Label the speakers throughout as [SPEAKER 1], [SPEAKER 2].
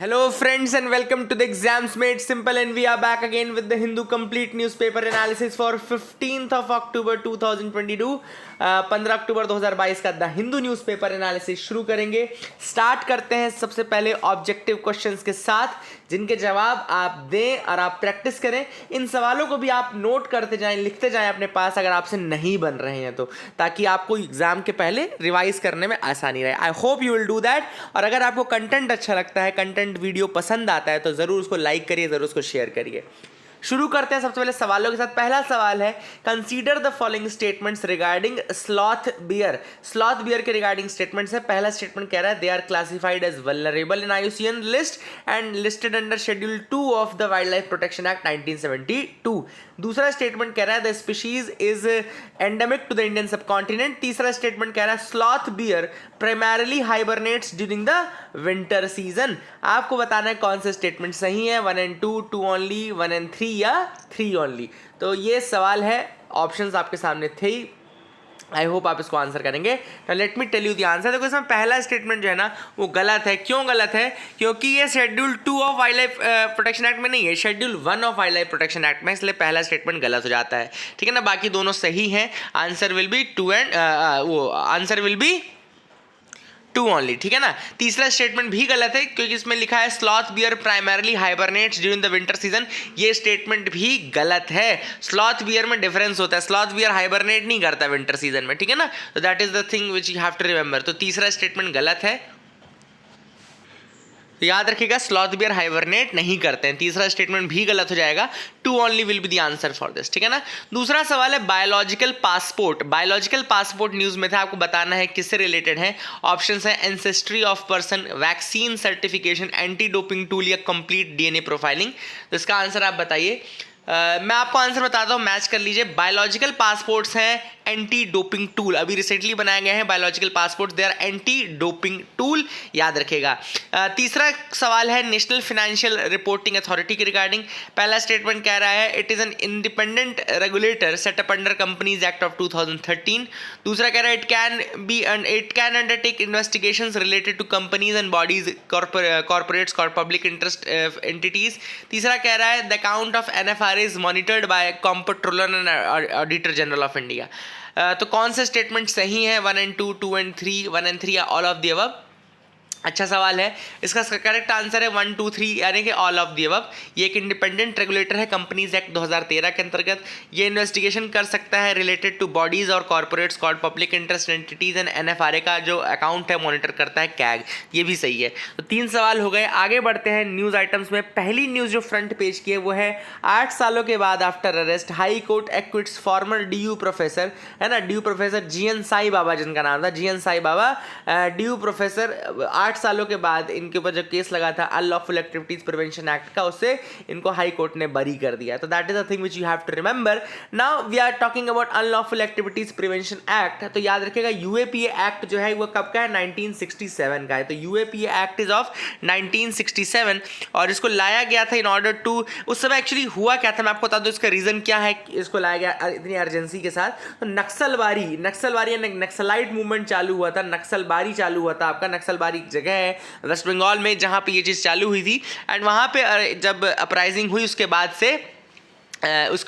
[SPEAKER 1] Hello friends and welcome to the Exams Made Simple, and we are back again with the Hindu complete newspaper analysis for 15th of October 2022. 15 अक्टूबर 2022 का the Hindu newspaper analysis शुरू करेंगे। Start करते हैं सबसे पहले objective questions के साथ, जिनके जवाब आप दें और आप प्रैक्टिस करें। इन सवालों को भी आप नोट करते जाएं, लिखते जाएं अपने पास अगर आपसे नहीं बन रहे हैं तो, ताकि आपको एग्जाम के पहले रिवाइज करने में आसानी रहे। आई hope you will do that. और अगर आपको कंटेंट अच्छा लगता है, कंटेंट वीडियो पसंद आता है, तो ज़रूर उसको लाइक करिए, ज़रूर उसको शेयर करिए। शुरू करते हैं सबसे पहले सवालों के साथ। पहला सवाल है, consider the following statements regarding sloth bear. Sloth bear के रिगार्डिंग स्टेटमेंट्स है। पहला स्टेटमेंट कह रहा है they are classified as vulnerable in IUCN list and listed under schedule 2 of the wildlife protection act 1972। दूसरा स्टेटमेंट कह रहा है the species is endemic to the Indian subcontinent. तीसरा स्टेटमेंट कह रहा है sloth bear primarily hibernates during the winter season. आपको बताना है कौन से स्टेटमेंट सही है, 1 and 2, 2 only, 1 and 3 या 3 only। तो ये सवाल है, ऑप्शंस आपके सामने थे ही। आई होप आप इसको आंसर करेंगे। Let me tell you the answer. देखो इसमें पहला स्टेटमेंट जो है ना वो गलत है। क्यों गलत है? क्योंकि ये schedule 2 of wild life protection act में नहीं है, schedule 1 of wild life protection act में, इसलिए पहला स्टेटमेंट गलत हो जाता है। ठीक है ना, बाकी दोनों सही हैं। Answer will be 2 and answer will be 2 only। ठीक है ना। तीसरा स्टेटमेंट भी गलत है, क्योंकि इसमें लिखा है sloth bear primarily hibernates during the winter season. ये स्टेटमेंट भी गलत है। स्लॉथ बियर में डिफरेंस होता है, स्लॉथ बियर हाइबरनेट नहीं करता विंटर सीजन में। ठीक है ना, तो that is the thing which you have to remember. तो तीसरा स्टेटमेंट गलत है, तो याद रखिएगा स्लॉथ बियर हाइबरनेट नहीं करते हैं। तीसरा स्टेटमेंट भी गलत हो जाएगा। 2 only will be the answer for this. ठीक है ना। दूसरा सवाल है biological passport. Biological passport news में था, आपको बताना है किससे रिलेटेड है। ऑप्शंस है ancestry of person, vaccine certification, anti doping tool या कंप्लीट DNA प्रोफाइलिंग। तो इसका आंसर आप बताइए। मैं आपको आंसर बताता हूँ, मैच कर लीजिए। बायोलॉजिकल पासपोर्ट्स हैं एंटी डोपिंग टूल, अभी रिसेंटली बनाए गए हैं biological passport, they are anti doping tool, याद रखेगा। तीसरा सवाल है नेशनल फाइनेंशियल रिपोर्टिंग अथॉरिटी के रिगार्डिंग। पहला स्टेटमेंट कह रहा है it is an independent regulator setup under companies act of 2013। दूसरा कह रहा है it can undertake investigations related to companies and bodies, corporates और पब्लिक इंटरेस्ट एंटिटीज। तीसरा कह रहा है the account of NFRA is monitored by Comptroller and Auditor General of India। तो कौन से स्टेटमेंट सही है? 1 and 2, 2 and 3, 1 and 3 या ऑल ऑफ द अबव? अच्छा सवाल है। इसका करेक्ट आंसर है 1, 2, 3 यानी कि ऑल ऑफ द अबव। ये एक इंडिपेंडेंट रेगुलेटर है कंपनीज एक्ट 2013 के अंतर्गत। ये इन्वेस्टिगेशन कर सकता है रिलेटेड टू बॉडीज और corporates called public interest entities and NFRA का जो अकाउंट है मॉनिटर करता है CAG। ये भी सही है। तो 3 सवाल हो गए। आगे बढ़ते हैं न्यूज़ आइटम्स में। पहली न्यूज़ जो फ्रंट पेज की है वो है 8 सालों के बाद after arrest high court acquits former DU professor, है ना, DU professor GN Sai Baba जिनका नाम था, GN Sai Baba DU professor. 8 सालों के बाद इनके ऊपर जो केस लगा था अनलॉफुल एक्टिविटीज प्रिवेंशन एक्ट का, उससे इनको हाई कोर्ट ने बरी कर दिया। तो that is a thing which you have to remember. Now we are talking about unlawful activities prevention act. तो याद रखिएगा UAPA एक्ट जो है वो कब का है? 1967 का है। तो UAPA एक्ट इज ऑफ 1967 और इसको लाया गया था इन ऑर्डर टू, उस समय एक्चुअली हुआ क्या था मैं आपको बता दूं, इसका रीजन क्या है इसको लाया गया इतनी अर्जेंसी के साथ। तो नक्सलबारी यानी नक्सलाइट मूवमेंट चालू हुआ था, नक्सलबारी चालू हुआ था। आपका नक्सलबारी जगह है वेस्ट बंगाल में जहाँ पे ये चीज़ चालू हुई थी, एंड वहाँ पे जब अपराइजिंग हुई उसके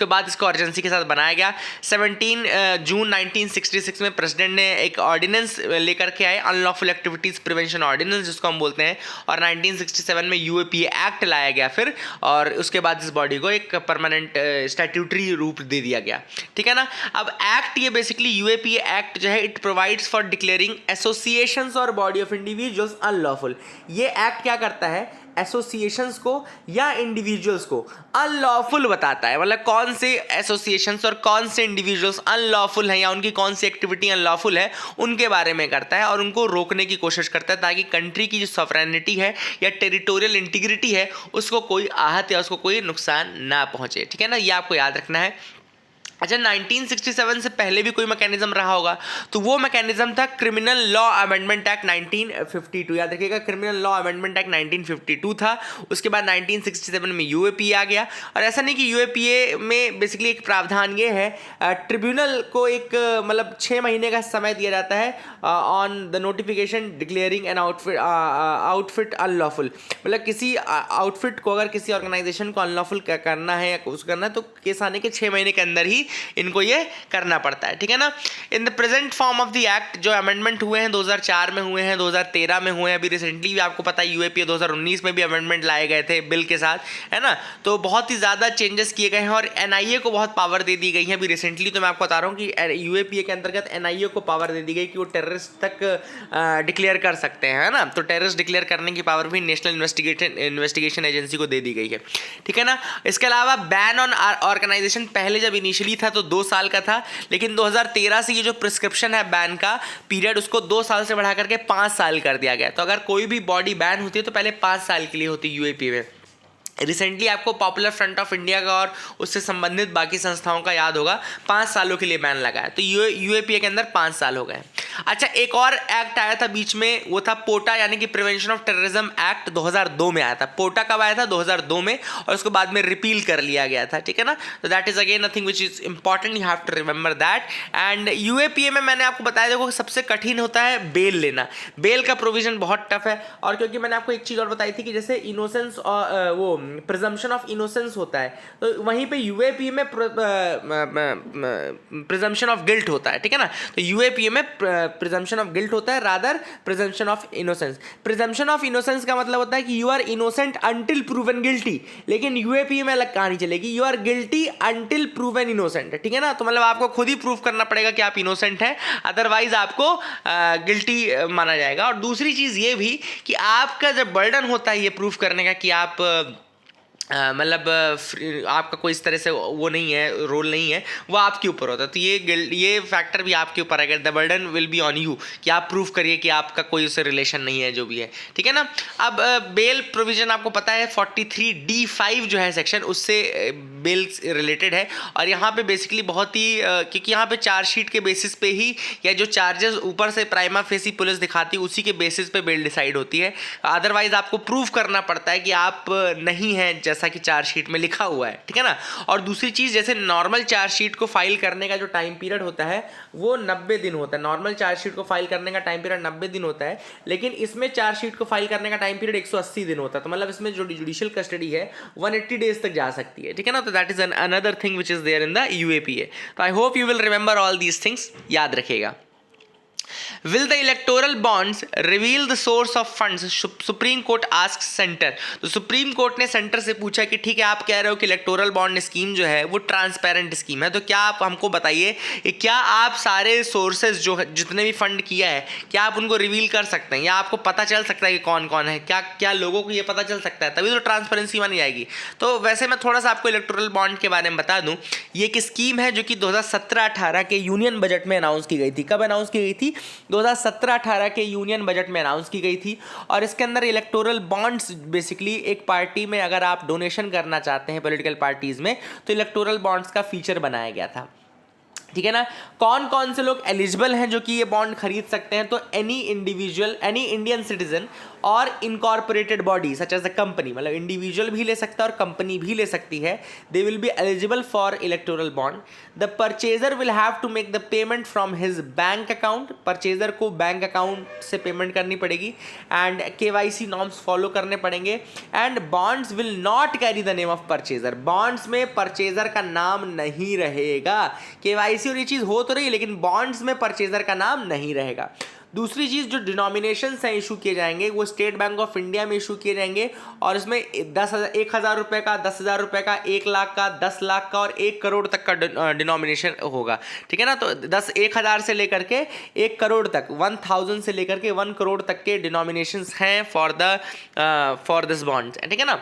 [SPEAKER 1] बाद इसको अर्जेंसी के साथ बनाया गया। 17 जून 1966 में प्रेसिडेंट ने एक ऑर्डिनेंस लेकर के आए, अनलॉफुल एक्टिविटीज़ प्रिवेंशन ऑर्डिनेंस जिसको हम बोलते हैं, और 1967 में UAPA एक्ट लाया गया फिर, और उसके बाद इस बॉडी को एक परमानेंट स्टैट्यूटरी रूप दे दिया गया। ठीक है ना। अब एक्ट ये बेसिकली UAPA एक्ट जो है it provides for declaring associations और बॉडी ऑफ इंडिविजुअल्स अनलॉफुल। ये एक्ट क्या करता है? एसोसिएशंस को या इंडिविजुअल्स को अनलॉफुल बताता है, मतलब कौन से एसोसिएशंस और कौन से इंडिविजुअल्स अनलॉफुल हैं या उनकी कौन सी एक्टिविटी अनलॉफुल है उनके बारे में करता है, और उनको रोकने की कोशिश करता है ताकि कंट्री की जो सॉवरेनिटी है या टेरिटोरियल इंटीग्रिटी है उसको कोई आहत या उसको कोई नुकसान ना पहुंचे। ठीक है ना, ये आपको याद रखना है। अच्छा, 1967 से पहले भी कोई मैकेनिज्म रहा होगा, तो वो मैकेनिज्म था क्रिमिनल लॉ अमेंडमेंट एक्ट 1952। याद रखिएगा, क्रिमिनल लॉ अमेंडमेंट एक्ट 1952 था। उसके बाद 1967 में यूएपीए आ गया। और ऐसा नहीं कि यूएपीए में बेसिकली एक प्रावधान ये है, ट्रिब्यूनल को एक मतलब 6 महीने का समय दिया जाता है on the notification declaring an outfit unlawful. मतलब किसी आउटफिट को अगर किसी ऑर्गेनाइजेशन को अनलॉफुल करना है या कुछ करना है, तो केस आने के 6 महीने के अंदर ही इनको ये करना पड़ता है, ठीक है ना। In the present form of the act जो अमेंडमेंट हुए हैं 2004 में हुए हैं, 2013 में हुए हैं, अभी रिसेंटली भी आपको पता है यूएपीए 2019 में भी अमेंडमेंट लाए गए थे बिल के साथ, है ना। तो बहुत ही ज़्यादा चेंजेस किए गए हैं और एनआईए को बहुत पावर दे दी गई है। अभी रिसेंटली तो मैं आपको बता रहा हूँ कि यूएपीए के अंतर्गत एनआईए को पावर दे दी गई कि वो टेररिस्ट तक डिक्लेयर कर सकते हैं, है ना। तो टेररिस्ट डिक्लेयर करने की पावर भी नेशनल इन्वेस्टिगेशन एजेंसी को दे दी गई है, ठीक है ना। इसके अलावा बैन ऑन ऑर्गेनाइजेशन पहले जब इनिशियली था तो 2 साल का था, लेकिन 2013 से ये जो प्रिस्क्रिप्शन है बैन का पीरियड, उसको 2 साल से बढ़ा करके 5 साल कर दिया गया। तो अगर कोई भी बॉडी बैन होती है तो पहले 5 साल के लिए होती है यूएपी में। रिसेंटली आपको पॉपुलर फ्रंट ऑफ इंडिया का और उससे संबंधित बाकी संस्थाओं का याद होगा, 5 सालों के लिए बैन लगा है। तो यूएपीए के अंदर 5 साल हो गए। अच्छा, एक और एक्ट आया था बीच में, वो था पोटा यानी कि प्रिवेंशन ऑफ टेररिज्म एक्ट 2002 में आया था। पोटा कब आया था? 2002 में, और उसको बाद में रिपील कर लिया गया था, ठीक है ना। तो that is again nothing which is important, you have to remember that. And UAPA में मैंने आपको बताया, देखो सबसे कठिन होता है बेल लेना। बेल का प्रोविजन बहुत टफ है, और क्योंकि मैंने आपको एक चीज़ और बताई थी कि जैसे इनोसेंस और वो प्रिजम्पशन ऑफ इनोसेंस होता है, तो वहीं पे यूएपीए में प्रिजम्पशन ऑफ गिल्ट होता है, ठीक है ना। तो यूएपीए में प्रिजम्पशन ऑफ गिल्ट होता है, rather presumption of innocence. Presumption of innocence का मतलब होता है कि you are innocent until proven guilty, लेकिन यूएपीए में अलग कहानी चलेगी, you are guilty until proven innocent, ठीक है ना। तो मतलब आपको खुद ही प्रूव करना पड़ेगा कि आप इनोसेंट हैं, अदरवाइज आपको गिल्टी माना जाएगा। और दूसरी चीज़ ये भी कि आपका जब बर्डन होता है ये प्रूव करने का कि आप मतलब आपका कोई इस तरह से वो नहीं है, रोल नहीं है, वो आपके ऊपर होता है। तो ये फैक्टर भी आपके ऊपर है, the burden will be on you, कि आप प्रूव करिए कि आपका कोई उससे रिलेशन नहीं है, जो भी है, ठीक है ना। अब बेल प्रोविजन आपको पता है 43D5 जो है सेक्शन, उससे बेल रिलेटेड है। और यहाँ पे बेसिकली बहुत ही क्योंकि यहाँ पे चार्जशीट के बेसिस पे ही, या जो चार्जेस ऊपर से प्राइमा फेसी पुलिस दिखाती है उसी के बेसिस पे बेल डिसाइड होती है। अदरवाइज आपको प्रूव करना पड़ता है कि आप नहीं हैं जैसा कि चार्जशीट में लिखा हुआ है, ठीक है ना। और दूसरी चीज़, जैसे नॉर्मल चार्जशीट को फाइल करने का जो टाइम पीरियड होता है वो 90 दिन होता है। नॉर्मल चार्जशीट को फाइल करने का टाइम पीरियड 90 दिन होता है, लेकिन इसमें चार्जशीट को फाइल करने का टाइम पीरियड 180 दिन होता है। तो मतलब इसमें जो जुडिशियल कस्टडी है 180 डेज तक जा सकती है, ठीक है ना। तो that is another thing which is there in the UAPA. तो I hope you will remember all these things, याद रखिएगा। Will the electoral bonds reveal the source of funds? Supreme court asks centre. तो supreme court ने centre से पूछा कि ठीक है, आप कह रहे हो कि इलेक्टोरल बॉन्ड स्कीम जो है वो ट्रांसपेरेंट स्कीम है, तो क्या आप हमको बताइए कि क्या आप सारे सोर्सेज जो जितने भी फंड किया है, क्या आप उनको रिवील कर सकते हैं, या आपको पता चल सकता है कि कौन कौन है, क्या क्या लोगों को ये पता चल सकता है, तभी तो ट्रांसपेरेंसी मानी जाएगी। तो वैसे मैं थोड़ा सा आपको इलेक्टोरल बॉन्ड के बारे में बता दूं। ये एक स्कीम है जो कि 2017-18 के यूनियन बजट में अनाउंस की गई थी। कब अनाउंस की गई थी? 2017-18 के यूनियन बजट में अनाउंस की गई थी। और इसके अंदर इलेक्टोरल बॉन्ड्स, बेसिकली एक पार्टी में अगर आप डोनेशन करना चाहते हैं पॉलिटिकल पार्टीज में, तो इलेक्टोरल बॉन्ड्स का फीचर बनाया गया था, ठीक है ना। कौन कौन से लोग एलिजिबल हैं जो कि ये बॉन्ड खरीद सकते हैं? तो any individual, any Indian citizen और incorporated body such as a company, मतलब इंडिविजुअल भी ले सकता है और कंपनी भी ले सकती है, they will be eligible for electoral bond. The purchaser will have to make the payment from his bank account, purchaser को बैंक अकाउंट से पेमेंट करनी पड़ेगी, एंड केवाईसी नॉर्म्स फॉलो करने पड़ेंगे। And bonds will not carry the name of purchaser, bonds में purchaser का नाम नहीं रहेगा। केवाईसी और ये चीज़ हो तो रही है, लेकिन बॉन्ड्स में परचेजर का नाम नहीं रहेगा। दूसरी चीज़, जो डिनोमिनेशंस हैं इशू किए जाएंगे वो स्टेट बैंक ऑफ इंडिया में इशू किए जाएंगे, और इसमें 1,000 रुपये का, 10,000 रुपये का, 1 लाख का, 10 लाख का और 1 करोड़ तक का डिनोमिनेशन होगा, ठीक है ना। तो 1,000 से लेकर के 1 करोड़ तक, 1,000 से लेकर के 1 करोड़ तक के डिनोमिनेशंस हैं फॉर दिस बॉन्ड, ठीक है ना।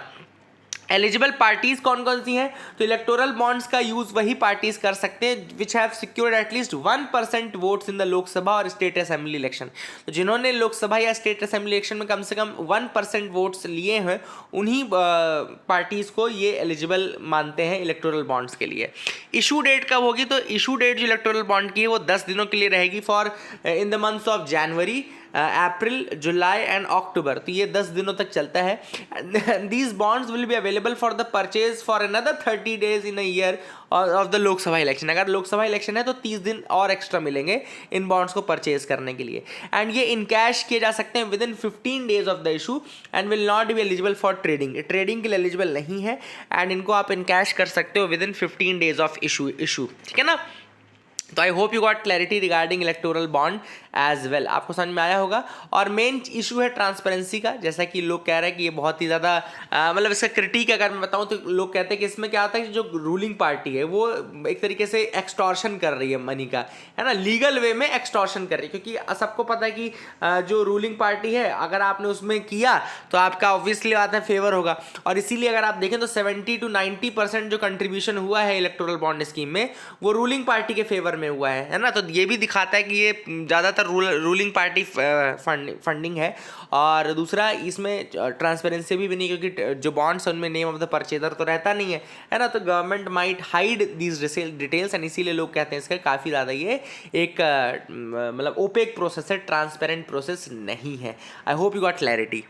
[SPEAKER 1] एलिजिबल पार्टीज कौन कौन सी हैं, तो इलेक्टोरल बॉन्ड्स का यूज वही पार्टीज कर सकते हैं which have secured at least 1% votes in the Lok Sabha और स्टेट असेंबली इलेक्शन। तो जिन्होंने लोकसभा या स्टेट असेंबली इलेक्शन में कम से कम 1% वोट्स लिए हैं उन्हीं पार्टीज को ये एलिजिबल मानते हैं इलेक्टोरल बॉन्ड्स के लिए। इशू डेट कब होगी, तो इशू डेट जो इलेक्टोरल बॉन्ड की है वो 10 दिनों के लिए रहेगी for in the months of January, April, July and October. तो ये 10 दिनों तक चलता है। These bonds will be available for the purchase for another 30 days in a year of the Lok Sabha election. अगर लोकसभा इलेक्शन है तो 30 दिन और एक्स्ट्रा मिलेंगे इन बॉन्ड्स को परचेज करने के लिए। एंड ये इन कैश किए जा सकते हैं with in 15 days of the issue and will not be eligible for trading. Trading के लिए एलिजिबल नहीं है एंड इनको आप इन कैश कर सकते हो within 15 days of issue. ठीक है ना। तो I hope you got clarity regarding electoral bond as well. आपको समझ में आया होगा। और मेन इशू है ट्रांसपेरेंसी का, जैसा कि लोग कह रहे हैं कि ये बहुत ही ज़्यादा मतलब इसका क्रिटिक अगर मैं बताऊं तो लोग कहते हैं कि इसमें क्या होता है कि जो रूलिंग पार्टी है वो एक तरीके से एक्सटॉर्शन कर रही है मनी का, है ना, लीगल वे में एक्सटॉर्शन कर रही है। क्योंकि सबको पता है कि जो रूलिंग पार्टी है अगर आपने उसमें किया तो आपका ऑब्वियसली बात है फेवर होगा। और इसीलिए अगर आप देखें तो 70 to 90% जो कंट्रीब्यूशन हुआ है इलेक्टोरल बॉन्ड स्कीम में वो रूलिंग पार्टी के फेवर में हुआ है ना। तो ये भी दिखाता है कि ये ज़्यादातर रूलिंग पार्टी फंडिंग है। और दूसरा इसमें ट्रांसपेरेंसी भी नहीं, क्योंकि जो बॉन्ड्स उनमें नेम ऑफ द परचेजर तो रहता नहीं है ना। तो government might hide these details and इसीलिए लोग कहते हैं इसका काफ़ी ज़्यादा ये एक मतलब ओपेक प्रोसेस है, ट्रांसपेरेंट प्रोसेस नहीं है। आई होप यू गॉट क्लैरिटी।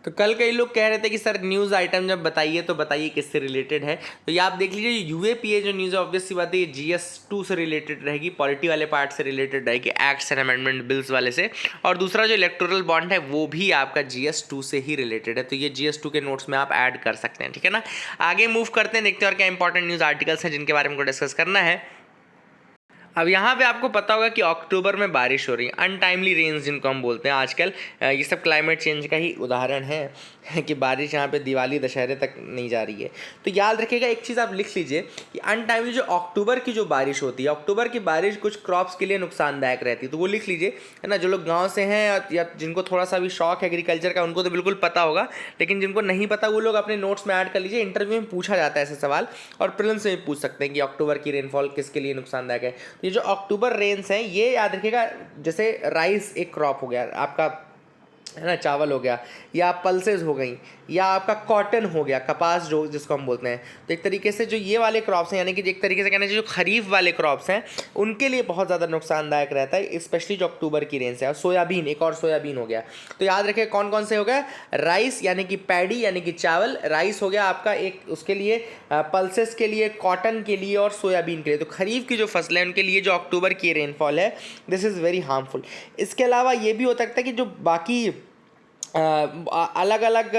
[SPEAKER 1] तो कल कई लोग कह रहे थे कि सर न्यूज़ आइटम जब बताइए तो बताइए किससे रिलेटेड है। तो ये आप देख लीजिए यूएपीए जो न्यूज़ है ऑब्वियस सी बात है ये GS2 से रिलेटेड रहेगी, पॉलिटी वाले पार्ट से रिलेटेड रहेगी, एक्ट्स एंड अमेंडमेंट बिल्स वाले से। और दूसरा जो इलेक्टोरल बॉन्ड है वो भी आपका GS2 से ही रिलेटेड है। तो ये GS2 के नोट्स में आप ऐड कर सकते हैं। ठीक है ना। आगे मूव करते हैं, देखते हैं और क्या इंपॉर्टेंट न्यूज़ आर्टिकल्स हैं जिनके बारे में डिस्कस करना है। अब यहाँ पे आपको पता होगा कि अक्टूबर में बारिश हो रही है, अनटाइमली रेन्स जिनको हम बोलते हैं आजकल, ये सब क्लाइमेट चेंज का ही उदाहरण है कि बारिश यहाँ पे दिवाली दशहरे तक नहीं जा रही है। तो याद रखिएगा एक चीज़ आप लिख लीजिए कि अनटाइमली जो अक्टूबर की जो बारिश होती है, अक्टूबर की बारिश कुछ क्रॉप्स के लिए नुकसानदायक रहती है। तो वो लिख लीजिए, है ना। जो लोग गाँव से हैं या जिनको थोड़ा सा भी शौक है एग्रीकल्चर का उनको तो बिल्कुल पता होगा, लेकिन जिनको नहीं पता वो लोग अपने नोट्स में ऐड कर लीजिए। इंटरव्यू में पूछा जाता है ऐसे सवाल और प्रीलिम्स में पूछ सकते हैं कि अक्टूबर की रेनफॉल किसके लिए नुकसानदायक है। ये जो अक्टूबर रेन्स हैं ये याद रखिएगा, जैसे राइस एक क्रॉप हो गया आपका, है ना, चावल हो गया, या पल्सेस हो गई, या आपका कॉटन हो गया, कपास जो जिसको हम बोलते हैं। तो एक तरीके से जो ये वाले क्रॉप्स हैं, यानी कि एक तरीके से कहना चाहिए जो खरीफ वाले क्रॉप्स हैं उनके लिए बहुत ज़्यादा नुकसानदायक रहता है, स्पेशली जो अक्टूबर की रेंज है। और सोयाबीन, एक और सोयाबीन हो गया। तो याद रखें कौन कौन से हो गए, राइस यानी कि पैडी यानी कि चावल, राइस हो गया आपका एक उसके लिए, पल्सेस के लिए, कॉटन के लिए और सोयाबीन के लिए। तो खरीफ की जो फसलें हैं उनके लिए जो अक्टूबर की रेनफॉल है दिस इज़ वेरी हार्मफुल। इसके अलावा ये भी हो सकता है कि जो बाकी अलग अलग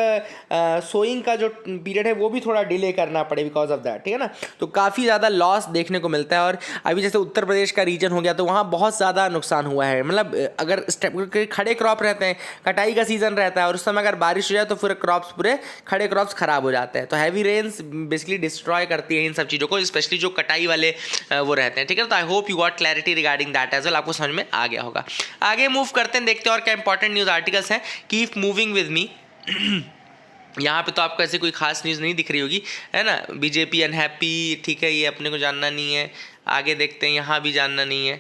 [SPEAKER 1] सोइंग का जो पीरियड है वो भी थोड़ा डिले करना पड़े बिकॉज ऑफ दैट। ठीक है ना। तो काफ़ी ज़्यादा लॉस देखने को मिलता है। और अभी जैसे उत्तर प्रदेश का रीजन हो गया तो वहाँ बहुत ज़्यादा नुकसान हुआ है। मतलब अगर खड़े क्रॉप रहते हैं, कटाई का सीज़न रहता है और उस समय अगर बारिश हो जाए तो पूरे क्रॉप्स, पूरे खड़े क्रॉप्स ख़राब हो जाते हैं। तो हैवी रेन्स बेसिकली डिस्ट्रॉय करती है इन सब चीज़ों को, स्पेशली जो कटाई वाले वो रहते हैं। ठीक है। तो I hope you got clarity regarding that as well, आपको समझ में आ गया होगा। आगे मूव करते हैं, देखते हैं और क्या इंपॉर्टेंट न्यूज़ आर्टिकल्स हैं। Keep moving with me. यहाँ पे तो आपको ऐसी कोई खास न्यूज़ नहीं दिख रही होगी, है ना। बीजेपी अनहैप्पी, ठीक है, ये अपने को जानना नहीं है। आगे देखते हैं, यहाँ भी जानना नहीं है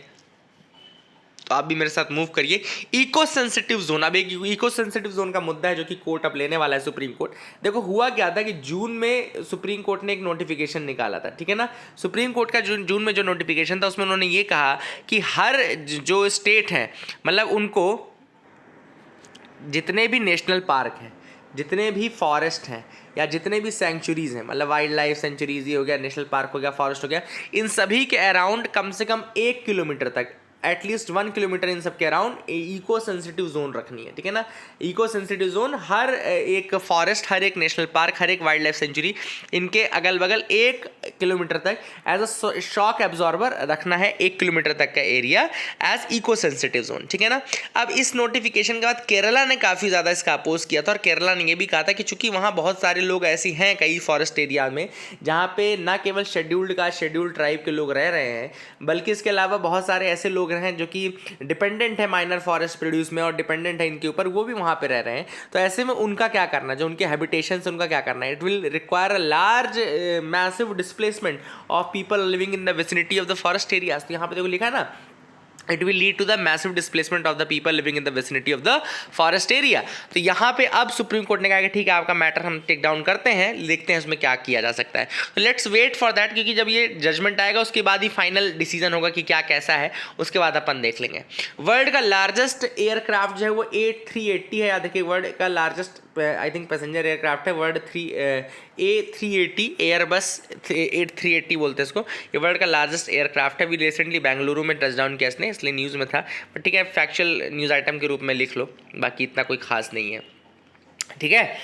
[SPEAKER 1] तो आप भी मेरे साथ मूव करिए। इको सेंसिटिव जोन, अब एक इको सेंसिटिव जोन का मुद्दा है जो कि कोर्ट अब लेने वाला है, सुप्रीम कोर्ट। देखो हुआ क्या था कि जून में सुप्रीम कोर्ट ने एक नोटिफिकेशन निकाला था। ठीक है ना। सुप्रीम कोर्ट का जून में जो नोटिफिकेशन था उसमें उन्होंने ये कहा कि हर जो स्टेट है, मतलब उनको जितने भी नेशनल पार्क हैं, जितने भी फॉरेस्ट हैं या जितने भी सेंचुरीज़ हैं, मतलब वाइल्ड लाइफ सेंचुरीज ये हो गया, नेशनल पार्क हो गया, फॉरेस्ट हो गया, इन सभी के अराउंड कम से कम 1 किलोमीटर तक, एटलीस्ट 1 किलोमीटर इन सब के अराउंड इको सेंसिटिव जोन रखनी है। ठीक है ना। इको सेंसिटिव जोन हर एक फॉरेस्ट, हर एक नेशनल पार्क, हर एक वाइल्ड लाइफ सेंचुरी, इनके अगल बगल 1 किलोमीटर तक एज अ शॉक एब्जॉर्बर रखना है, 1 किलोमीटर तक का area as eco sensitive zone. ठीक है ना। अब इस नोटिफिकेशन के बाद केरला ने काफ़ी ज़्यादा इसका अपोज किया था और केरला ने यह भी कहा था कि चूंकि वहाँ बहुत सारे लोग ऐसे हैं कई फॉरेस्ट एरिया में जहाँ पे ना केवल शेड्यूल्ड ट्राइब के लोग रह रहे हैं, बल्कि इसके अलावा बहुत सारे ऐसे लोग हैं जो कि डिपेंडेंट है माइनर फॉरेस्ट प्रोड्यूस में और डिपेंडेंट है इनके ऊपर, वो भी वहाँ पे रह रहे हैं। तो ऐसे में उनका क्या करना, जो उनके हैबिटेशन है उनका क्या करना है? It will require a large massive displacement of people living in the vicinity of the forest areas. तो यहाँ पे देखो लिखा है ना, it will lead to the massive displacement of the people living in the vicinity of the forest area। तो यहाँ पे अब सुप्रीम कोर्ट ने कहा कि ठीक है आपका मैटर हम टेक डाउन करते हैं, देखते हैं उसमें क्या किया जा सकता है। तो लेट्स वेट फॉर दैट, क्योंकि जब ये जजमेंट आएगा उसके बाद ही फाइनल डिसीजन होगा कि क्या कैसा है, उसके बाद अपन देख लेंगे। वर्ल्ड का लार्जेस्ट एयरक्राफ्ट जो है वो 8380 है। याद रखिए वर्ल्ड का largest I think passenger aircraft है वर्ल्ड A380 एयरबस 8380 बोलते हैं इसको। ये वर्ल्ड का लार्जेस्ट एयरक्राफ्ट है। अभी रिसेंटली बेंगलुरु में टचडाउन किया इसने, इसलिए न्यूज़ में था, बट ठीक है फैक्चुअल न्यूज़ आइटम के रूप में लिख लो, बाकी इतना कोई खास नहीं है। ठीक है,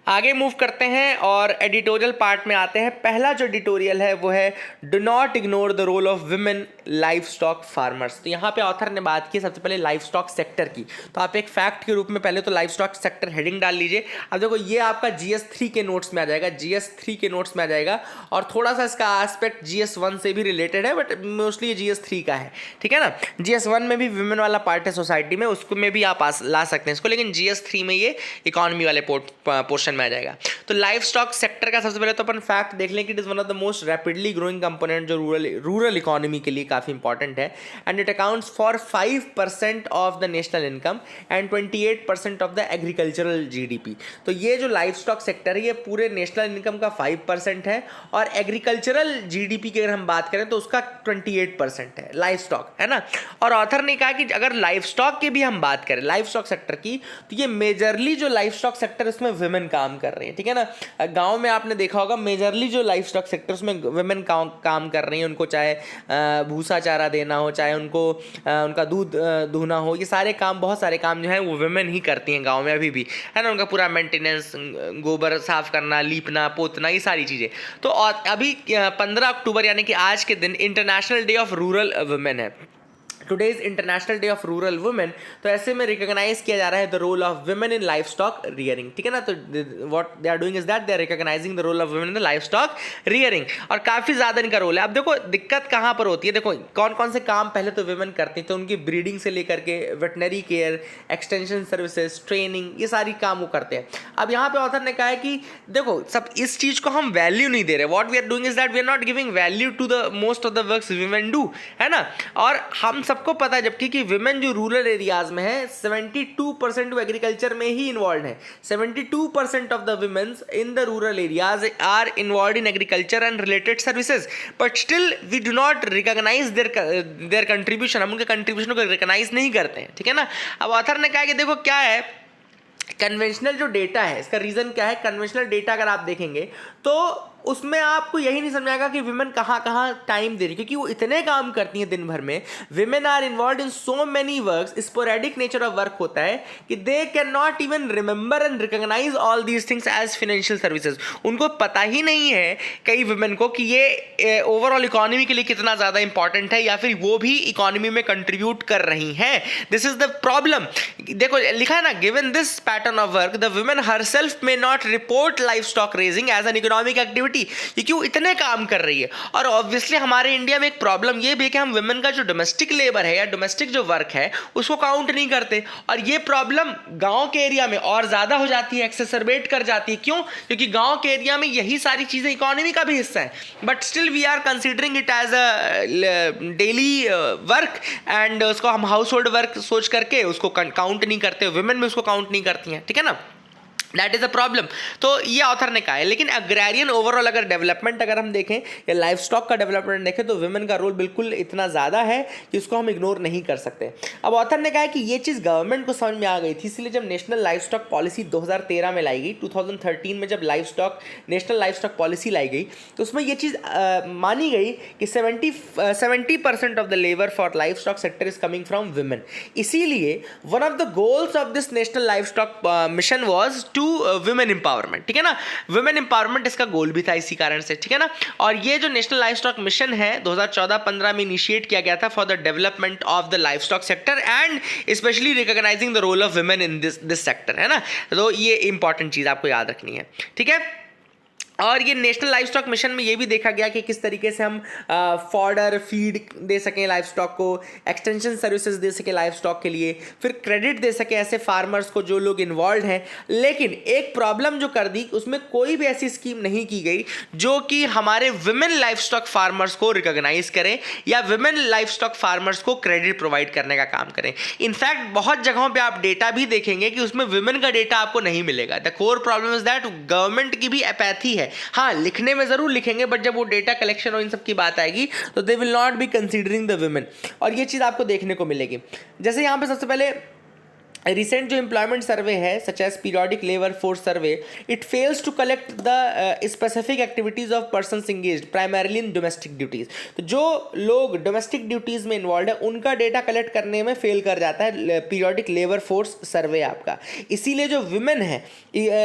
[SPEAKER 1] आगे मूव करते हैं और एडिटोरियल पार्ट में आते हैं। पहला जो एडिटोरियल है वो है do not ignore the role of women livestock farmers. तो यहाँ पे ऑथर ने बात की सबसे पहले लाइफ स्टॉक सेक्टर की। तो आप एक फैक्ट के रूप में पहले तो लाइफ स्टॉक सेक्टर हेडिंग डाल लीजिए। अब देखो ये आपका GS3 के नोट्स में आ जाएगा, GS3 के नोट्स में आ जाएगा, और थोड़ा सा इसका एस्पेक्ट GS1 से भी रिलेटेड है, बट मोस्टली ये GS3 का है। ठीक है ना, GS1 में भी विमेन वाला पार्ट है सोसाइटी में, उसको में भी आप ला सकते हैं इसको, लेकिन GS3 में ये इकोनॉमी वाले पोर्शन में आ जाएगा। तो लाइफ स्टॉक सेक्टर का सबसे पहले तो अपन फैक्ट देख लें कि it is one of the most rapidly growing component, जो रूरल इकोनॉमी के लिए काफी इंपॉर्टेंट है। And it accounts for 5% of the national income and 28% of the agricultural GDP। तो ये जो लाइफ स्टॉक सेक्टर है ये पूरे नेशनल इनकम का 5% है, और एग्रीकल्चरल GDP की अगर हम बात करें तो उसका 28% है लाइफ स्टॉक, है ना। और ऑथर ने कहा कि अगर लाइफ स्टॉक की भी हम बात करें, लाइफ स्टॉक सेक्टर की, तो ये मेजरली जो लाइफ स्टॉक सेक्टर उसमें वुमेन काम कर रही है। ठीक है ना, गांव में आपने देखा होगा मेजरली जो लाइफ स्टॉक सेक्टर उसमें वुमेन काम कर रही हैं। उनको चाहे भूसा चारा देना हो, चाहे उनको उनका दूध दूहना हो, ये सारे काम, बहुत सारे काम जो है वो वुमेन ही करती हैं गांव में अभी भी, है ना। उनका पूरा मेंटेनेंस, गोबर साफ करना, लीपना, पोतना, ये सारी चीज़ें। तो अभी 15 अक्टूबर यानी कि आज के दिन international day of rural women है। Today is international day of rural women. तो ऐसे में रिकॉग्नाइज किया जा रहा है the role of women in livestock rearing. ठीक है ना, तो what they are doing is that they are recognizing the role of women in the livestock rearing, और काफ़ी ज़्यादा इनका रोल है। अब देखो दिक्कत कहाँ पर होती है, देखो कौन कौन से काम पहले तो वुमेन करती हैं, तो उनकी ब्रीडिंग से लेकर के veterinary care, extension services, training, ये सारी काम वो करते हैं। अब यहाँ पे ऑथर ने कहा है कि देखो सब इस चीज़ को हम वैल्यू नहीं दे रहे। What we are doing is that we are not giving value to the most of the works women do, है ना। और हम सबको पता है जबकि कि विमेन जो रूरल एरियाज में है 72% वो एग्रीकल्चर में ही इन्वॉल्व है। 72% of the womens in the rural areas are involve in agriculture and related services, but still we do not recognise their contribution. हम उनके कंट्रीब्यूशन को रिकॉग्नाइज नहीं करते हैं। ठीक है ना। अब ऑथर ने कहा कि देखो क्या है, कन्वेंशनल जो डेटा है, इसका रीजन क्या है, कन्वेंशनल डेटा अगर आप देखेंगे तो उसमें आपको यही नहीं समझ आएगा कि विमेन कहाँ कहाँ टाइम दे रही, क्योंकि वो इतने काम करती हैं दिन भर में। Women are involve in so many works, sporadic nature of work होता है कि they can not even remember and recognise all these things as financial services. उनको पता ही नहीं है कई विमेन को कि ये ओवरऑल इकोनॉमी के लिए कितना ज़्यादा इंपॉर्टेंट है, या फिर वो भी इकोनॉमी में कंट्रीब्यूट कर रही हैं। This is the problem. देखो लिखा है ना, given this pattern of work the women herself may not report livestock raising as an economic activity. ये क्यों इतने काम कर रही है। और ऑब्वियसली हमारे इंडिया में एक प्रॉब्लम ये भी है कि हम वुमेन का जो डोमेस्टिक लेबर है या डोमेस्टिक जो वर्क है उसको काउंट नहीं करते, और ये प्रॉब्लम गांव के एरिया में और ज़्यादा हो जाती है, एक्सेसरबेट कर जाती है। क्यों? क्योंकि गांव के एरिया में यही सारी चीज़ें इकोनॉमी का भी हिस्सा है, but still we are considering it as a daily work, and उसको हम हाउस होल्ड वर्क सोच करके उसको काउंट नहीं करते। वुमेन में उसको काउंट नहीं करती हैं। ठीक है ना, दैट इज अ प्रॉब्लम। तो ये ऑथर ने कहा है। लेकिन अग्रेरियन ओवरऑल अगर डेवलपमेंट अगर हम देखें या लाइफ स्टॉक का डेवलपमेंट देखें तो वुमेन का रोल बिल्कुल इतना ज़्यादा है कि उसको हम इग्नोर नहीं कर सकते। अब ऑथर ने कहा है कि ये चीज़ गवर्नमेंट को समझ में आ गई थी, इसलिए जब नेशनल लाइफ स्टॉक पॉलिसी 2013 में लाई गई, 2013 में जब नेशनल लाइफ स्टॉक पॉलिसी लाई गई तो उसमें ये चीज़ मानी गई कि 70% of the labour for livestock sector is coming from women. इसीलिए one of the goals of this national livestock mission was to women empowerment. ठीक है ना, वुमेन एम्पावरमेंट इसका गोल भी था इसी कारण से। ठीक है ना, और ये जो नेशनल लाइफ स्टॉक मिशन है 2014-15 में इनिशिएट किया गया था for the development of the livestock sector and specially recognising the role of women in this sector, है ना। तो ये इंपॉर्टेंट चीज़ आपको याद रखनी है। ठीक है, और ये नेशनल लाइफ स्टॉक मिशन में ये भी देखा गया कि किस तरीके से हम फॉडर फीड दे सकें लाइफ स्टॉक को, एक्सटेंशन सर्विसेज दे सकें लाइफ स्टॉक के लिए, फिर क्रेडिट दे सकें ऐसे फार्मर्स को जो लोग इन्वॉल्व हैं। लेकिन एक प्रॉब्लम जो कर दी, उसमें कोई भी ऐसी स्कीम नहीं की गई जो कि हमारे विमेन लाइफ स्टॉक फार्मर्स को रिकॉग्नाइज करें या विमेन लाइफ स्टॉक फार्मर्स को क्रेडिट प्रोवाइड करने का काम करें। इनफैक्ट बहुत जगहों पे आप डेटा भी देखेंगे कि उसमें विमेन का डेटा आपको नहीं मिलेगा। The core problem is that government की भी अपैथी है। हाँ, लिखने में जरूर लिखेंगे, बट जब वो डेटा कलेक्शन और इन सब की बात आएगी तो they will not be considering the women, और ये चीज़ आपको देखने को मिलेगी। जैसे यहाँ पे सबसे पहले रिसेंट जो एम्प्लॉयमेंट सर्वे है such as periodic labour force survey, it fails to collect the specific activities of persons engaged primarily in domestic duties. तो जो लोग डोमेस्टिक ड्यूटीज में इन्वॉल्व है उनका डेटा कलेक्ट करने में फेल कर जाता है पीरियोडिक लेबर फोर्स सर्वे आपका। इसीलिए जो विमेन है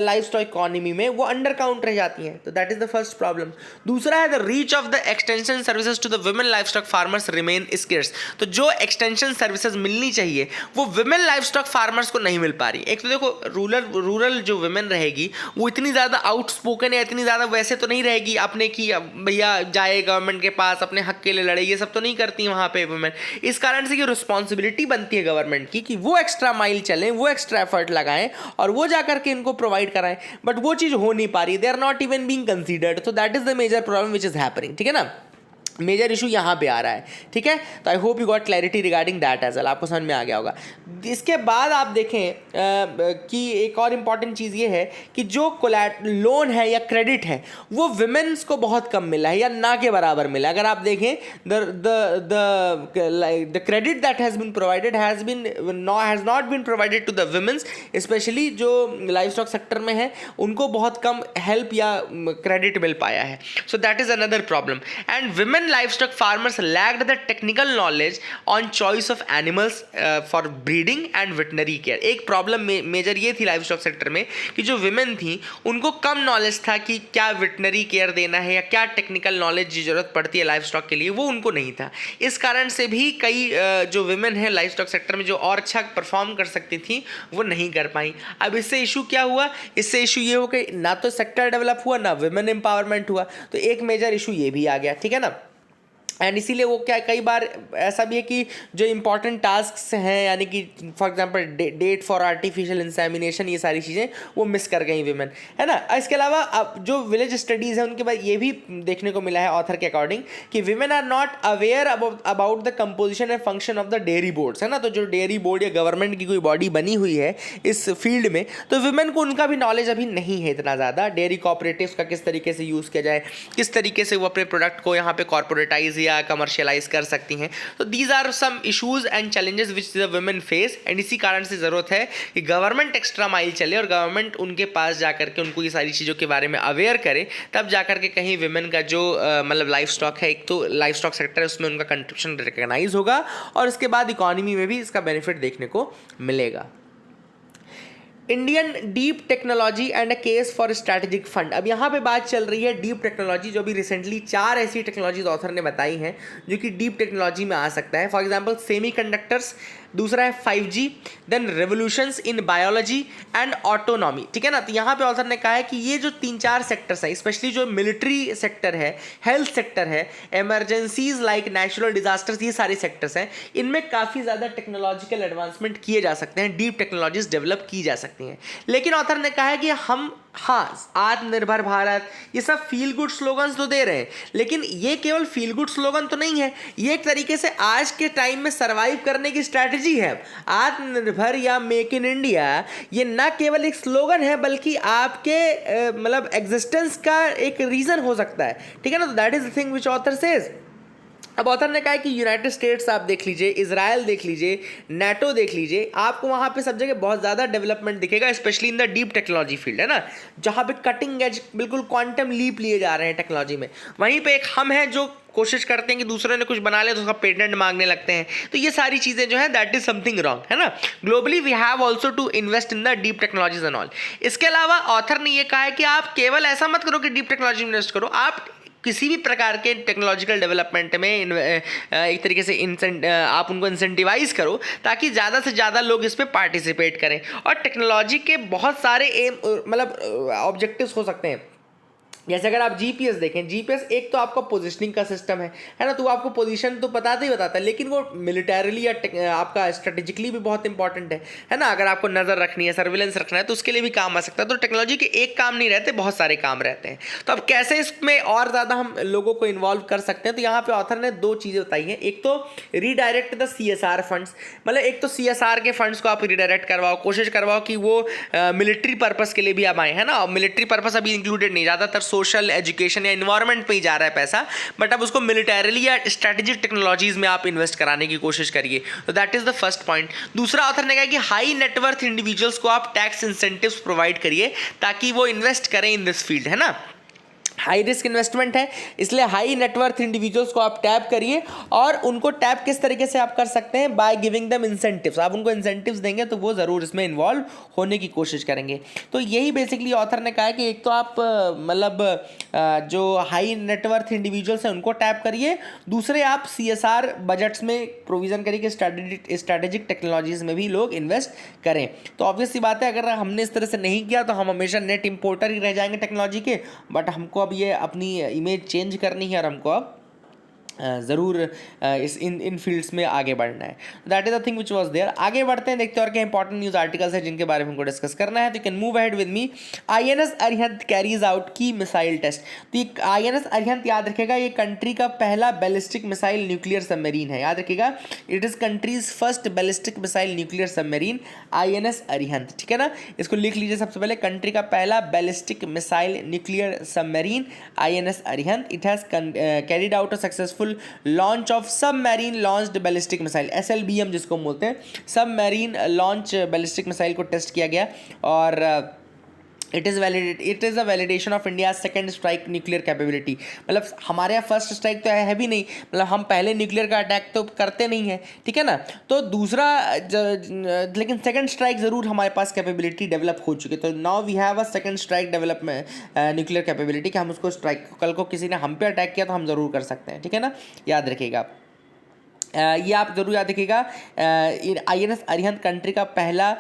[SPEAKER 1] लाइफ स्टॉक इकोनॉमी में वो अंडर काउंट रह जाती हैं। तो that is the first problem. दूसरा है the reach of the extension services to the women livestock farmers remain scarce. तो जो एक्सटेंशन सर्विसेज मिलनी चाहिए वो विमेन लाइफ स्टॉक फार्मर्स को नहीं मिल पा रही। एक तो देखो रूरल जो विमेन रहेगी वो इतनी ज़्यादा आउटस्पोकन या इतनी ज़्यादा वैसे तो नहीं रहेगी अपने की भैया जाए गवर्नमेंट के पास अपने हक के लिए लड़े, ये सब तो नहीं करती वहाँ पे वुमेन। इस कारण से ये रिस्पॉन्सिबिलिटी बनती है गवर्नमेंट की कि वो एक्स्ट्रा माइल चलें, वो एक्स्ट्रा एफर्ट लगाएं और वो जाकर के इनको प्रोवाइड कराएं, बट वो चीज़ हो नहीं पा रही। They are not even being considered. So that is the major problem which is happening. ठीक है ना, मेजर इशू यहाँ पे आ रहा है। ठीक है, तो I hope you got clarity regarding that as well, आपको समझ में आ गया होगा। इसके बाद आप देखें कि एक और इम्पॉर्टेंट चीज़ ये है कि जो लोन है या क्रेडिट है वो विमेंस को बहुत कम मिला है या ना के बराबर मिला है। अगर आप देखें the credit that has been provided has not been provided to the womens, specially जो लाइफ स्टॉक सेक्टर में है उनको बहुत कम हेल्प या क्रेडिट मिल पाया है। So that is another problem. And women livestock farmers lacked the technical knowledge on choice of animals for breeding and veterinary care। एक problem major ये थी लाइफ स्टॉक सेक्टर में कि जो विमेन थी उनको कम नॉलेज था कि क्या वेटनरी केयर देना है या क्या टेक्निकल नॉलेज की जरूरत पड़ती है लाइफ स्टॉक के लिए, वो उनको नहीं था। इस कारण से भी कई जो विमेन है लाइफ स्टॉक सेक्टर में जो और अच्छा परफॉर्म कर सकती थी वो नहीं कर पाई। अब इससे इशू क्या हुआ, इससे इशू ये हो कि ना तो सेक्टर डेवलप हुआ ना विमेन एम्पावरमेंट हुआ। तो एक मेजर इशू ये भी आ गया। ठीक है ना, एंड इसीलिए वो क्या कई बार ऐसा भी है कि जो इंपॉर्टेंट टास्क हैं यानी कि for example date for artificial insemination, ये सारी चीज़ें वो मिस कर गई विमेन, है ना। इसके अलावा अब जो विलेज स्टडीज़ हैं उनके बाद ये भी देखने को मिला है ऑथर के अकॉर्डिंग कि women are not aware about the composition and function of the dairy boards, है ना। तो जो डेयरी बोर्ड या गवर्नमेंट की कोई बॉडी बनी हुई है इस फील्ड में, तो विमेन को उनका भी नॉलेज अभी नहीं है इतना ज़्यादा। डेयरी कॉपरेटिव्स का किस तरीके से यूज़ किया जाए, किस तरीके से वो अपने प्रोडक्ट को यहाँ पे कॉर्पोरेटाइज या कमर्शियलाइज कर सकती हैं। तो these are some issues and challenges which the women face, एंड इसी कारण से ज़रूरत है कि गवर्नमेंट एक्स्ट्रा माइल चले और गवर्नमेंट उनके पास जाकर के उनको ये सारी चीज़ों के बारे में अवेयर करे, तब जाकर के कहीं वुमेन का जो मतलब लाइफ स्टॉक है, एक तो लाइफ स्टॉक सेक्टर है उसमें उनका कंट्रीब्यूशन रिकॉग्नाइज होगा और उसके बाद इकोनॉमी में भी इसका बेनिफिट देखने को मिलेगा। Indian deep technology and a case for strategic fund. अब यहाँ पे बात चल रही है डीप टेक्नोलॉजी, जो भी रिसेंटली 4 ऐसी टेक्नोलॉजीज ऑथर ने बताई हैं जो कि डीप टेक्नोलॉजी में आ सकता है। फॉर एग्जांपल सेमीकंडक्टर्स, दूसरा है 5G, then revolutions in biology and autonomy. ठीक है ना, तो यहाँ पे ऑथर ने कहा है कि ये जो 3-4 सेक्टर्स हैं, स्पेशली जो मिलिट्री सेक्टर है, हेल्थ सेक्टर है, इमरजेंसीज लाइक नेचुरल डिजास्टर्स, ये सारे सेक्टर्स हैं, इनमें काफ़ी ज़्यादा टेक्नोलॉजिकल एडवांसमेंट किए जा सकते हैं, डीप टेक्नोलॉजीज डेवलप की जा सकती हैं। लेकिन ऑथर ने कहा है कि हम आत्मनिर्भर भारत, ये सब फील गुड स्लोगन्स तो दे रहे हैं, लेकिन ये केवल फील गुड स्लोगन तो नहीं है, ये एक तरीके से आज के टाइम में सर्वाइव करने की स्ट्रैटेजी है। आत्मनिर्भर या मेक इन इंडिया ये ना केवल एक स्लोगन है बल्कि आपके मतलब एग्जिस्टेंस का एक रीजन हो सकता है। ठीक है ना, तो that is the thing which author says. अब ऑथर ने कहा कि यूनाइटेड स्टेट्स आप देख लीजिए, इजराइल देख लीजिए, नाटो देख लीजिए, आपको वहाँ पे सब जगह बहुत ज़्यादा डेवलपमेंट दिखेगा, specially in the deep technology field, है ना, जहाँ पे कटिंग एज बिल्कुल क्वांटम लीप लिए जा रहे हैं टेक्नोलॉजी में। वहीं पे एक हम हैं जो कोशिश करते हैं कि दूसरों ने कुछ बना लिया तो उसका पेटेंट मांगने लगते हैं। तो ये सारी चीज़ें जो है दैट इज समथिंग रॉन्ग, है ना। Globally we have also to invest in the deep technologies and all. इसके अलावा ऑथर ने ये कहा है कि आप केवल ऐसा मत करो कि डीप टेक्नोलॉजी में इन्वेस्ट करो, आप किसी भी प्रकार के टेक्नोलॉजिकल डेवलपमेंट में एक तरीके से आप उनको इंसेंटिवाइज करो ताकि ज़्यादा से ज़्यादा लोग इस पर पार्टिसिपेट करें। और टेक्नोलॉजी के बहुत सारे एम मतलब ऑब्जेक्टिव्स हो सकते हैं। जैसे अगर आप जीपीएस देखें, जीपीएस एक तो आपका पोजीशनिंग का सिस्टम है ना, तो वो आपको पोजीशन तो बताता ही बताता है, लेकिन वो मिलिटरीली या आपका स्ट्रेटेजिकली भी बहुत इंपॉर्टेंट है ना। अगर आपको नज़र रखनी है, सर्विलेंस रखना है, तो उसके लिए भी काम आ सकता है। तो टेक्नोलॉजी के एक काम नहीं रहते, बहुत सारे काम रहते हैं। तो अब कैसे इसमें और ज़्यादा हम लोगों को इन्वॉल्व कर सकते हैं, तो यहाँ पे ऑथर ने दो चीज़ें बताई हैं। एक तो रीडायरेक्ट द सीएसआर फंड्स, मतलब एक तो सीएसआर के फंड्स को आप रीडायरेक्ट करवाओ, कोशिश करवाओ कि वो मिलिट्री पर्पस के लिए भी अब आए, है ना। मिलिट्री पर्पस अभी इंक्लूडेड नहीं, ज़्यादातर सोशल, एजुकेशन या इन्वायरमेंट पे ही जा रहा है पैसा, बट अब उसको मिलिटरीली या स्ट्रेटेजिक टेक्नोलॉजीज में आप इन्वेस्ट कराने की कोशिश करिए। तो that is the first point. दूसरा ऑथर ने कहा कि हाई नेटवर्थ इंडिविजुअल्स को आप टैक्स इंसेंटिव्स प्रोवाइड करिए ताकि वो इन्वेस्ट करें इन दिस फील्ड, है ना। हाई रिस्क इन्वेस्टमेंट है, इसलिए हाई नेटवर्थ इंडिविजुअल्स को आप टैप करिए। और उनको टैप किस तरीके से आप कर सकते हैं, बाय गिविंग देम इंसेंटिव्स। आप उनको इंसेंटिव्स देंगे तो वो ज़रूर इसमें इन्वॉल्व होने की कोशिश करेंगे। तो यही बेसिकली ऑथर ने कहा है कि एक तो आप मतलब जो हाई नेटवर्थ इंडिविजुअल्स हैं उनको टैप करिए, दूसरे आप सीएसआर बजट्स में प्रोविज़न करिए कि स्ट्रेटेजिक टेक्नोलॉजीज़ में भी लोग इन्वेस्ट करें। तो ऑब्वियस सी बात है, अगर हमने इस तरह से नहीं किया तो हम हमेशा नेट इंपोर्टर ही रह जाएंगे टेक्नोलॉजी के। बट हमको अब ये अपनी इमेज चेंज करनी है और हमको अब ज़रूर इस इन फील्ड्स में आगे बढ़ना है। That is the thing which was there. आगे बढ़ते हैं, देखते हैं और क्या इंपॉर्टेंट न्यूज़ आर्टिकल्स है जिनके बारे में हमको डिस्कस करना है। तो you can move ahead with me. INS Arihant carries out की मिसाइल टेस्ट। तो ये आईएनएस अरिहंत, याद रखेगा, ये कंट्री का पहला बैलिस्टिक मिसाइल न्यूक्लियर सबमरीन है। याद रखिएगा, it is countries first ballistic missile nuclear submarine INS Arihant, ठीक है ना। इसको लिख लीजिए सबसे पहले, कंट्री का पहला ballistic missile nuclear submarine INS Arihant. It has carried out a successful launch of submarine launched ballistic missile, SLBM जिसको बोलते हैं, सबमरीन लॉन्च बैलिस्टिक मिसाइल को टेस्ट किया गया। और it is a validation of India second strike nuclear capability. मतलब हमारे यहाँ फर्स्ट स्ट्राइक तो है भी नहीं, मतलब हम पहले न्यूक्लियर का अटैक तो करते नहीं हैं, ठीक है ना। तो दूसरा लेकिन सेकंड स्ट्राइक ज़रूर हमारे पास कैपेबिलिटी डेवलप हो चुकी है। तो now we have a second strike development nuclear capability, कि हम उसको स्ट्राइक, कल को किसी ने हम पे अटैक किया तो हम ज़रूर कर सकते हैं, ठीक है ना। याद रखिएगा, ये आप जरूर याद रखिएगा। आईएनएस अरिहंत कंट्री का पहला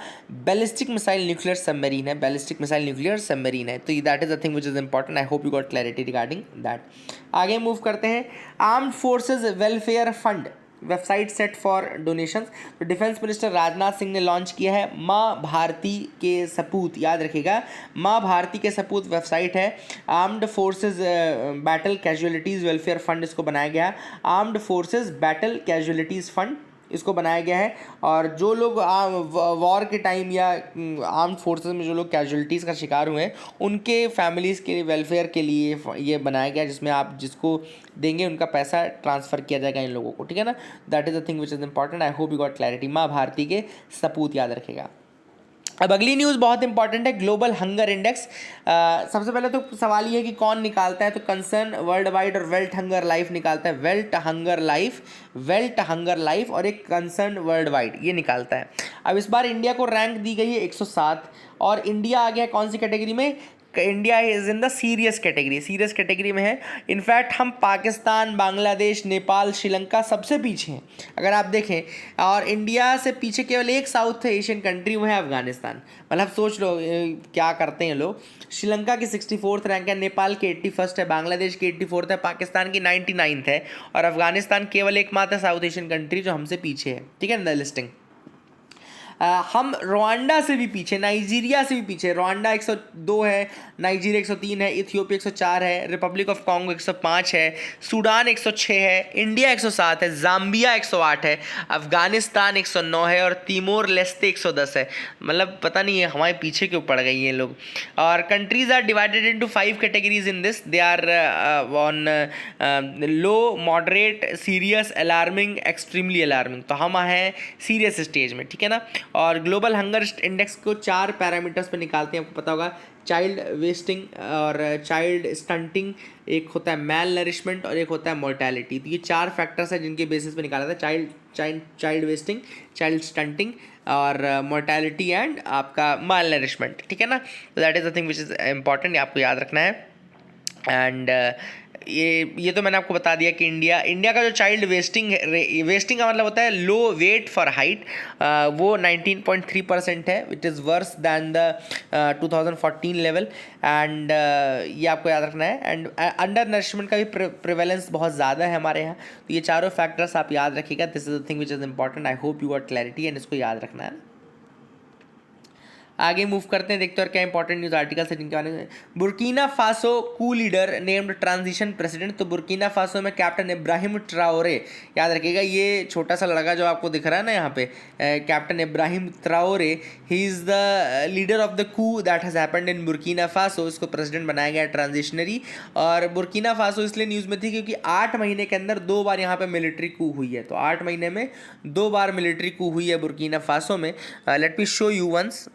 [SPEAKER 1] बैलिस्टिक मिसाइल न्यूक्लियर सबमरीन है, बैलिस्टिक मिसाइल न्यूक्लियर सबमरीन है। तो that is the thing which is important. I hope you got clarity regarding that. आगे मूव करते हैं। Armed forces welfare fund website set for donations. तो defence minister Rajnath Singh ने launch किया है माँ भारती के सपूत। याद रखिएगा, माँ भारती के सपूत वेबसाइट है। Armed forces battle casualties welfare fund इसको बनाया गया है। Armed forces battle casualties fund इसको बनाया गया है। और जो लोग वॉर के टाइम या आर्म्ड फोर्सेस में जो लोग कैजुअलिटीज़ का शिकार हुए हैं उनके फैमिलीज़ के वेलफेयर के लिए ये बनाया गया, जिसमें आप जिसको देंगे उनका पैसा ट्रांसफ़र किया जाएगा इन लोगों को, ठीक है ना। That is the thing which is important. I hope you got clarity. माँ भारती के सपूत याद रखेगा। अब अगली न्यूज़ बहुत इंपॉर्टेंट है, ग्लोबल हंगर इंडेक्स। सबसे पहले तो सवाल ये है कि कौन निकालता है, तो कंसर्न वर्ल्ड वाइड और वेल्थ हंगर लाइफ निकालता है। वेल्थ हंगर लाइफ और एक कंसर्न वर्ल्ड वाइड ये निकालता है। अब इस बार इंडिया को रैंक दी गई है 107 और इंडिया आ गया कौन सी कैटेगरी में, India is in the serious category में है। इनफैक्ट हम पाकिस्तान, बांग्लादेश, नेपाल, श्रीलंका सबसे पीछे हैं अगर आप देखें। और इंडिया से पीछे केवल एक साउथ एशियन कंट्री, वो है अफगानिस्तान। मतलब सोच लो क्या करते हैं लोग। श्रीलंका की 64th रैंक है, नेपाल की 81st है, बांग्लादेश की 84th है, पाकिस्तान की 99th है और अफगानिस्तान केवल एकमात्र साउथ एशियन कंट्री जो हमसे पीछे है, ठीक है ना लिस्टिंग। हम रवांडा से भी पीछे, नाइजीरिया से भी पीछे। रवांडा 102 है, नाइजीरिया 103 है, इथियोपिया 104 है, रिपब्लिक ऑफ कॉन्गो 105 है, सूडान 106 है, इंडिया 107 है, जाम्बिया 108 है, अफगानिस्तान 109 है और तिमोर लेस्ते 110 है। मतलब पता नहीं है हमारे पीछे क्यों पड़ गई ये लोग। और countries are divided into 5 categories in this. They are on low, moderate, serious, alarming, extremely alarming. तो हम हैं सीरियस स्टेज में, ठीक है ना। और ग्लोबल हंगर इंडेक्स को 4 पैरामीटर्स पे निकालते हैं, आपको पता होगा। चाइल्ड वेस्टिंग और चाइल्ड स्टंटिंग, एक होता है मैल नरिशमेंट और एक होता है मोर्टेलिटी। तो ये 4 फैक्टर्स हैं जिनके बेसिस पे निकाला था, चाइल्ड वेस्टिंग, चाइल्ड स्टंटिंग और मोर्टेलिटी एंड आपका मैल नरिशमेंट, ठीक है ना। तो that is the thing which is important, आपको याद रखना है। एंड ये तो मैंने आपको बता दिया कि इंडिया का जो चाइल्ड वेस्टिंग का मतलब होता है लो वेट फॉर हाइट, वो 19.3% है, which is verse then the 2014 level. And ये आपको याद रखना है। एंड अंडर नरिशमेंट का भी प्रिवेलेंस बहुत ज़्यादा है हमारे यहाँ। तो ये चारों फैक्टर्स आप याद रखिएगा। This is the thing which is important. I hope you got clarity and इसको याद रखना है। आगे मूव करते हैं, देखते हैं और क्या इंपॉर्टेंट न्यूज़ आर्टिकल से जिनके बारे में। बुर्किना फासो कू लीडर नेम्ड ट्रांजिशन प्रेसिडेंट। तो बुर्किना फासो में कैप्टन इब्राहिम ट्राओरे, याद रखिएगा ये छोटा सा लड़का जो आपको दिख रहा है ना यहाँ पे, captain Ibrahim Traore, he is the leader of the coup that has happened in Burkina Faso. इसको प्रेसिडेंट बनाया गया ट्रांजिशनरी। और बुर्किना फासो इसलिए न्यूज़ में थी क्योंकि 8 महीने के अंदर 2 बार यहाँ पे मिलिट्री कू हुई है। तो 8 महीने में 2 बार मिलिट्री कू हुई है बुर्किना फासो में। Let me show you once.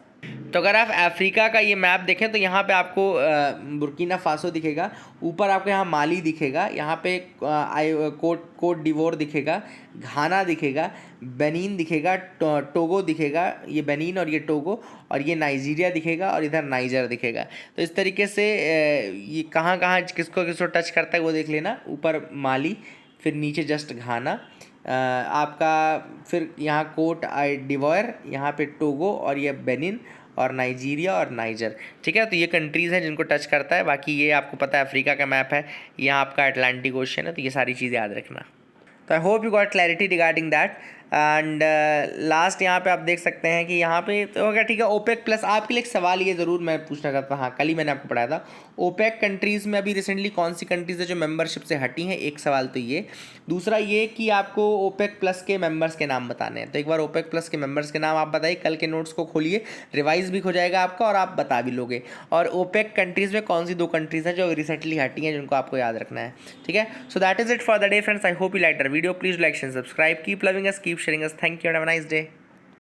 [SPEAKER 1] तो अगर आप अफ्रीका का ये मैप देखें तो यहाँ पे आपको बुर्किना फासो दिखेगा, ऊपर आपको यहाँ माली दिखेगा, यहाँ पे कोट डिवोर दिखेगा, घाना दिखेगा, बेनिन दिखेगा, टोगो दिखेगा, ये बेनिन और ये टोगो, और ये नाइजीरिया दिखेगा, और इधर नाइजर दिखेगा। तो इस तरीके से ये कहाँ कहाँ किसको टच करता है वो देख लेना। ऊपर माली, फिर नीचे जस्ट घाना, आपका फिर यहाँ कोट डिवोर, यहाँ पे टोगो, और ये बेनिन, और नाइजीरिया और नाइजर। ठीक है, तो ये कंट्रीज़ हैं जिनको टच करता है। बाकी ये आपको पता है अफ्रीका का मैप है, यहाँ आपका अटलांटिक ओशन है। तो ये सारी चीज़ें याद रखना। तो I hope you got clarity regarding that. And last यहाँ पे आप देख सकते हैं कि यहाँ पे तो हो गया। ठीक है, ओपेक प्लस आपके लिए एक सवाल ये ज़रूर मैं पूछना चाहता था, हाँ कल ही मैंने आपको पढ़ाया था। ओपेक कंट्रीज़ में अभी रिसेंटली कौन सी कंट्रीज़ है जो मेंबरशिप से हटी हैं? एक सवाल तो ये। दूसरा ये कि आपको ओपेक प्लस के मेंबर्स के नाम बताने हैं। तो एक बार ओपेक प्लस के मेंबर्स के नाम आप बताइए, कल के नोट्स को खोलिए, रिवाइज भी हो जाएगा आपका और आप बता भी लोगे। और ओपेक कंट्रीज़ में कौन सी 2 कंट्रीज़ हैं जो रिसेंटली हटी हैं जिनको आपको याद रखना है। ठीक है, so that is it for the day friends. I hope you like the video. Please like and subscribe. Keep loving us, keep sharing us. Thank you and have a nice day.